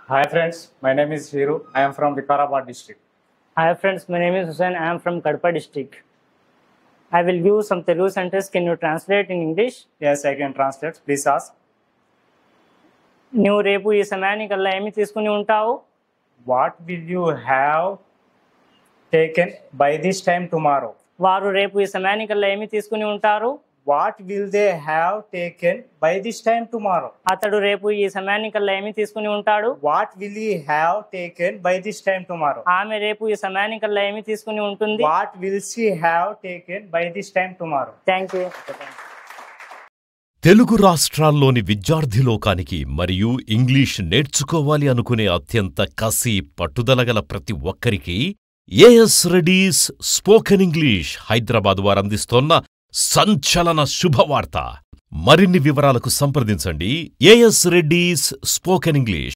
Hi friends, my name is Hiru. I am from Vikarabad district. Hi friends, my name is Hussain. I am from Kadapa district. I will give some Telugu sentence. Can you translate in English? Yes, I can translate. Please ask. నువ్వు రేపు ఈ సమయానికల్లా ఏమి తీసుకుని ఉంటావు? What will you have taken by this time tomorrow? వారు రేపు ఈ సమయానికల్లా ఏమి తీసుకుని ఉంటారు? What will they have taken by this time tomorrow? అతడు రేపు ఈ సమయానికల్లా ఏమి తీసుకుని ఉంటాడు? What will he have taken by this time tomorrow? ఆమె రేపు ఈ సమయానికల్లా ఏమి తీసుకుని ఉంటుంది? What will she have taken by this time tomorrow? Thank you. Telugu రాష్ట్రాల్లోని విద్యార్థి లోకానికి మరియు ఇంగ్లీష్ నేర్చుకోవాలి అనుకునే అత్యంత కసి పట్టుదలగల ప్రతి ఒక్కరికి AS Reddy's spoken English Hyderabad వారందిస్తోన్న సంచలన శుభవార్త. మరిన్ని వివరాలకు సంప్రదించండి ఏఎస్ రెడ్డీస్ స్పోకెన్ ఇంగ్లీష్.